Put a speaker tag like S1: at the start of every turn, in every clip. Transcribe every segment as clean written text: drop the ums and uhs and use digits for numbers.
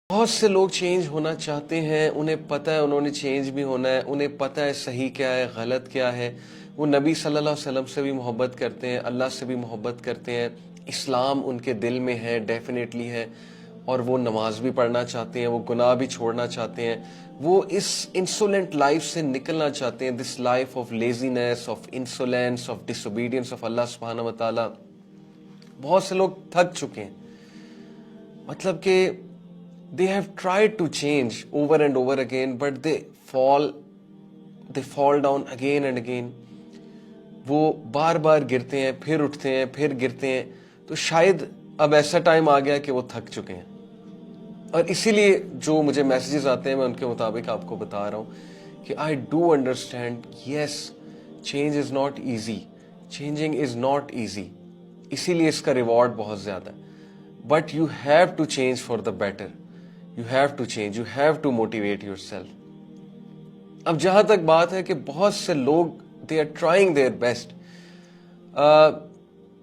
S1: بہت سے لوگ چینج ہونا چاہتے ہیں، انہیں پتہ ہے انہوں نے چینج بھی ہونا ہے، انہیں پتہ ہے صحیح کیا ہے غلط کیا ہے، وہ نبی صلی اللہ علیہ وسلم سے بھی محبت کرتے ہیں، اللہ سے بھی محبت کرتے ہیں، اسلام ان کے دل میں ہے، ڈیفینیٹلی ہے، اور وہ نماز بھی پڑھنا چاہتے ہیں، وہ گناہ بھی چھوڑنا چاہتے ہیں، وہ اس انسولنٹ لائف سے نکلنا چاہتے ہیں، this life of laziness, of insolence, of disobedience of Allah سبحانہ و تعالی۔ بہت سے لوگ تھک چکے ہیں، مطلب کہ they have tried to change over and over again but they fall down again and again۔ وہ بار بار گرتے ہیں، پھر اٹھتے ہیں، پھر گرتے ہیں، تو شاید اب ایسا ٹائم آ گیا کہ وہ تھک چکے ہیں، اور اسی لیے جو مجھے میسیجز آتے ہیں میں ان کے مطابق آپ کو بتا رہا ہوں کہ I do understand yes change is not easy، changing is not easy، اسی لیے اس کا ریوارڈ بہت زیادہ ہے، but you have to change for the better، you have to change، you have to motivate yourself۔ اب جہاں تک بات ہے کہ بہت سے لوگ they are trying their best،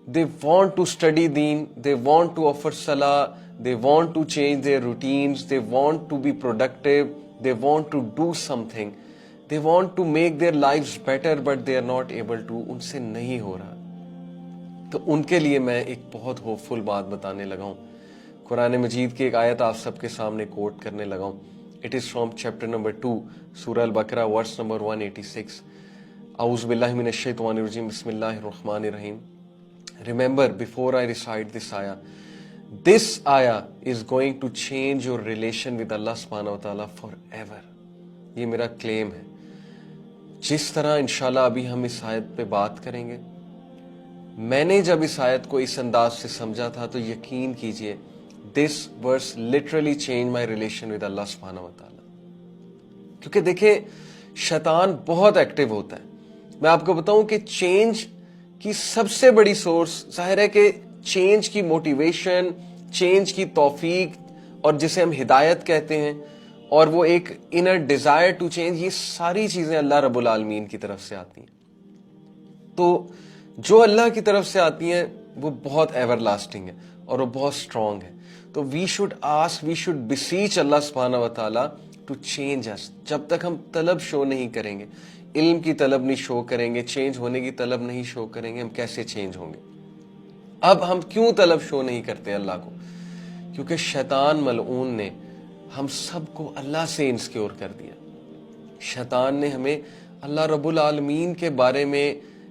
S1: they want to study deen، they want to offer salah، they want to change their routines، they want to be productive، they want to do something، they want to make their lives better but they are not able to، ان سے نہیں ہو رہا۔ تو ان کے لیے میں ایک بہت hope فل بات بتانے لگا ہوں، قرآن مجید کی ایک آیت آپ سب کے سامنے کوٹ کرنے لگا ہوں۔ It is from chapter number 2 سورہ البقرہ ورس نمبر 186۔ اعوذ باللہ من الشیطان الرجیم، بسم اللہ الرحمن الرحیم۔ Remember before I recite this ayah is going to change your relation with Allah subhanahu wa ta'ala forever۔ یہ میرا کلیم ہے۔ جس طرح انشاءاللہ ابھی ہم اس آیت پہ بات کریں گے، میں نے جب اس آیت کو اس انداز سے سمجھا تھا تو یقین کیجئے this verse literally changed my relation with Allah سبحانہ و تعالی۔ کیونکہ دیکھیں شیطان بہت ایکٹیو ہوتا ہے۔ میں آپ کو بتاؤں کہ چینج کی سب سے بڑی سورس ظاہر ہے کہ چینج کی موٹیویشن، چینج کی توفیق، اور جسے ہم ہدایت کہتے ہیں، اور وہ ایک انر ڈیزائر ٹو چینج، یہ ساری چیزیں اللہ رب العالمین کی طرف سے آتی ہیں۔ تو جو اللہ کی طرف سے آتی ہیں وہ بہت ایور لاسٹنگ ہے اور وہ بہت اسٹرانگ ہے۔ تو we should ask, we should beseech Allah سبحانہ و تعالیٰ ٹو چینج اس۔ جب تک ہم طلب شو نہیں کریں گے، علم کی طلب نہیں شو کریں گے، چینج ہونے کی طلب نہیں شو کریں گے، ہم کیسے چینج ہوں گے؟ اب ہم کیوں طلب شو نہیں کرتے اللہ کو؟ کیونکہ شیطان ملعون نے ہم سب کو اللہ سے انسیکیور کر دیا۔ شیطان نے ہمیں اللہ رب العالمین کے بارے میں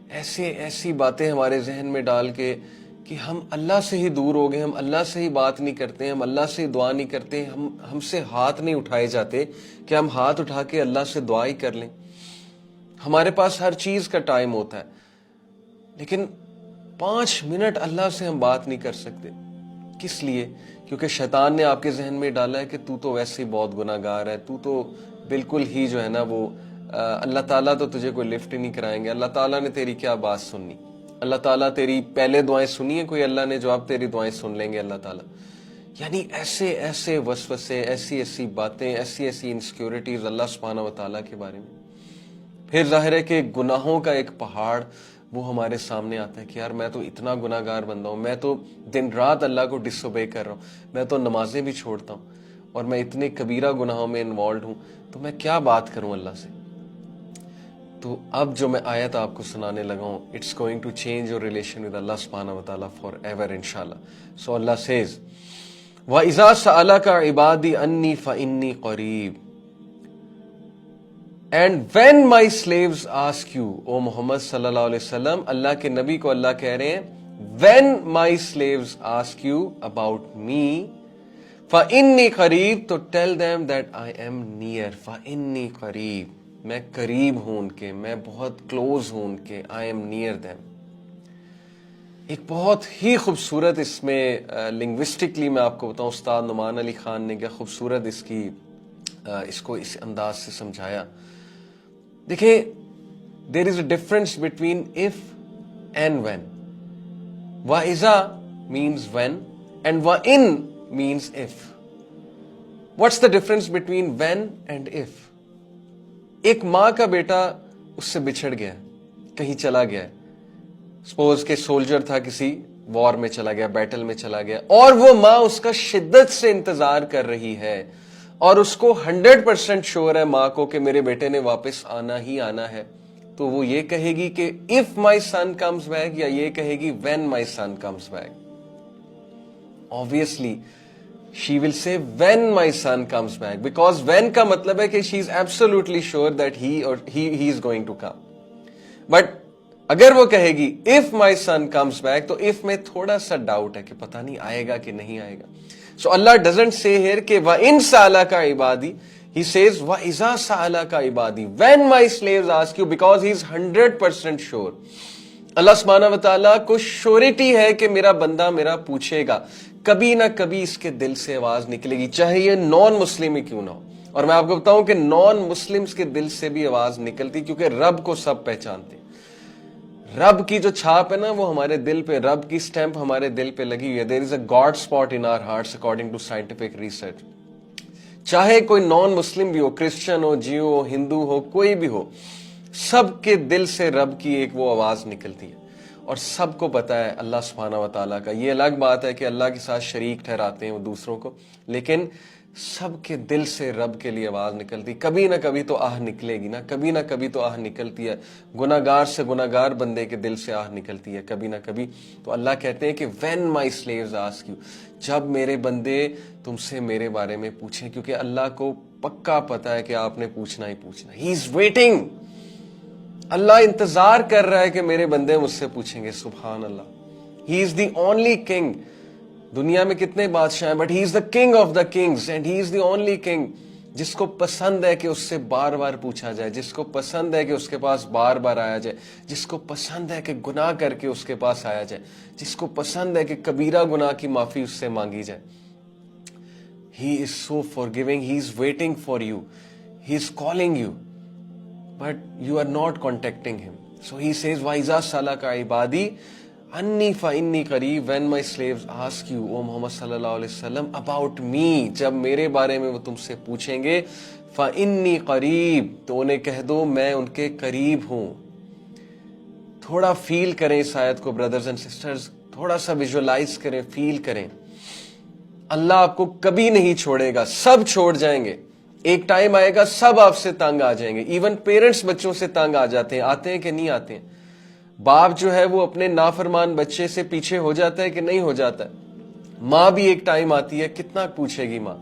S1: ایسی باتیں ہمارے ذہن میں ڈال کے کہ ہم اللہ سے ہی دور ہو گئے، ہم اللہ سے ہی بات نہیں کرتے، ہم اللہ سے ہی دعا نہیں کرتے، ہم سے ہاتھ نہیں اٹھائے جاتے کہ ہم ہاتھ اٹھا کے اللہ سے دعا ہی کر لیں۔ ہمارے پاس ہر چیز کا ٹائم ہوتا ہے، لیکن 5 منٹ اللہ سے ہم بات نہیں کر سکتے۔ کس لیے؟ کیونکہ شیطان نے آپ کے ذہن میں ڈالا ہے کہ تو تو ویسے ہی بہت گناہ گار ہے، تو تو بالکل ہی جو ہے نا وہ اللہ تعالیٰ تو تجھے کوئی لفٹ ہی نہیں کرائیں گے، اللہ تعالیٰ نے تیری کیا بات سننی، اللہ تعالیٰ تیری پہلے دعائیں سنی ہیں کوئی، اللہ نے جو اب تیری دعائیں سن لیں گے اللہ تعالیٰ۔ یعنی ایسے وسوسے، ایسی باتیں، ایسی انسیکیورٹیز اللہ سبحانہ و تعالیٰ کے بارے میں۔ پھر ظاہر ہے کہ گناہوں کا ایک پہاڑ وہ ہمارے سامنے آتا ہے کہ یار میں تو اتنا گناہ گار بندہ ہوں، میں تو دن رات اللہ کو ڈس اوبے کر رہا ہوں، میں تو نمازیں بھی چھوڑتا ہوں، اور میں اتنے کبیرہ گناہوں میں انوالوڈ ہوں، تو میں کیا بات کروں اللہ سے؟ تو اب جو میں آیت آپ کو سنانے لگا ہوں، it's going to change your relation with Allah سبحانہ و تعالیٰ فار ایور انشاءاللہ۔ سو اللہ سیز وَإِذَا سَأَلَكَ عِبَادِي عَنِّي فَإِنِّي قَرِيبٌ۔ And when my slaves ask you، او محمد صلی اللہ علیہ وسلم، اللہ کے نبی کو اللہ کہہ رہے ہیں when my slaves ask you about me فَإِنِّي قَرِيبٌ، تو tell them that I am near۔ فَإِنِّي قَرِيبٌ، میں قریب ہوں ان کے، میں بہت کلوز ہوں ان کے، I am near them۔ ایک بہت ہی خوبصورت اس میں لنگوسٹکلی میں آپ کو بتاؤں، استاد نعمان علی خان نے کیا خوبصورت اس کو اس انداز سے سمجھایا۔ دیکھیں there is a difference between if and when۔ وَإِذَا means when and وَإِن means if۔ What's the difference between when and if؟ ایک ماں کا بیٹا اس سے بچھڑ گیا، کہیں چلا گیا، سپوز کہ سولجر تھا کسی وار میں چلا گیا, بیٹل میں چلا گیا, اور وہ ماں اس کا شدت سے انتظار کر رہی ہے, اور اس کو 100% شور ہے ماں کو کہ میرے بیٹے نے واپس آنا ہی آنا ہے, تو وہ یہ کہے گی کہ if my son comes back, یا یہ کہے گی when my son comes back. Obviously she will say when my son comes back, because when کا مطلب ہے کہ she is absolutely sure that he is going to come. But اگر وہ کہے گی if my son comes back, تو if میں تھوڑا سا ڈاؤٹ ہے کہ پتہ نہیں آئے گا کہ نہیں آئے گا. So Allah doesn't say here کہ وَإِن سَأَلَكَ عِبَادِي, He says وَإِذَا سَأَلَكَ عِبَادِي, when my slaves ask you, because he is 100% sure. اللہ سبحانہ وتعالیٰ کو شورٹی ہے کہ میرا بندہ میرا پوچھے گا, کبھی نہ کبھی اس کے دل سے آواز نکلے گی, چاہے یہ نان مسلم ہی کیوں نہ ہو. اور میں آپ کو بتاؤں کہ نان مسلمز کے دل سے بھی آواز نکلتی, کیونکہ رب کو سب پہچانتے. رب کی جو چھاپ ہے نا وہ ہمارے دل پہ, رب کی سٹیمپ ہمارے دل پہ لگی ہوئی ہے. There is a God spot in our hearts according to scientific research. چاہے کوئی نان مسلم بھی ہو, کرسچن ہو, جیو ہو, ہندو ہو, کوئی بھی ہو, سب کے دل سے رب کی ایک وہ آواز نکلتی ہے, اور سب کو پتا ہے اللہ سبحانہ و تعالیٰ کا. یہ الگ بات ہے کہ اللہ کے ساتھ شریک ٹھہراتے ہیں وہ دوسروں کو, لیکن سب کے دل سے رب کے لیے آواز نکلتی. کبھی نہ کبھی تو آہ نکلے گی نا, کبھی نہ کبھی تو آہ نکلتی ہے. گناہگار سے گناہگار بندے کے دل سے آہ نکلتی ہے کبھی نہ کبھی. تو اللہ کہتے ہیں کہ when my slaves ask you, جب میرے بندے تم سے میرے بارے میں پوچھیں, کیونکہ اللہ کو پکا پتا ہے کہ آپ نے پوچھنا ہی پوچھنا. He is waiting. اللہ انتظار کر رہا ہے کہ میرے بندے مجھ سے پوچھیں گے. سبحان اللہ. He is the only king. دنیا میں کتنے بادشاہ ہیں, but he is the king of the kings, and he is the only king جس کو پسند ہے کہ اس سے بار بار پوچھا جائے, جس کو پسند ہے کہ اس کے پاس بار بار آیا جائے, جس کو پسند ہے کہ گناہ کر کے اس کے پاس آیا جائے, جس کو پسند ہے کہ کبیرہ گناہ کی معافی اس سے مانگی جائے. He is so forgiving. He is waiting for you. He is calling you, but you are not contacting him. So he says, وَإِذَا سَأَلَكَ عِبَادِي انی فَإِنِّي قَرِيبٌ, when my slaves ask you, O Muhammad صلی اللہ علیہ وسلم, about me, جب میرے بارے میں وہ تم سے پوچھیں گے, فَإِنِّي قَرِيبٌ, تو انہیں کہہ دو میں ان کے قریب ہوں. تھوڑا فیل کریں اس آیت کو بردرز اینڈ سسٹرز, تھوڑا سا ویژولائز کریں, فیل کریں. اللہ آپ کو کبھی نہیں چھوڑے گا, سب چھوڑ جائیں گے, ایک ٹائم آئے گا سب آپ سے تنگ آ جائیں گے. ایون پیرنٹس بچوں سے تنگ آ جاتے ہیں, آتے ہیں کہ نہیں آتے ہیں. باپ جو ہے وہ اپنے نافرمان بچے سے پیچھے ہو جاتا ہے کہ نہیں ہو جاتا ہے. ماں بھی ایک ٹائم آتی ہے, کتنا پوچھے گی ماں,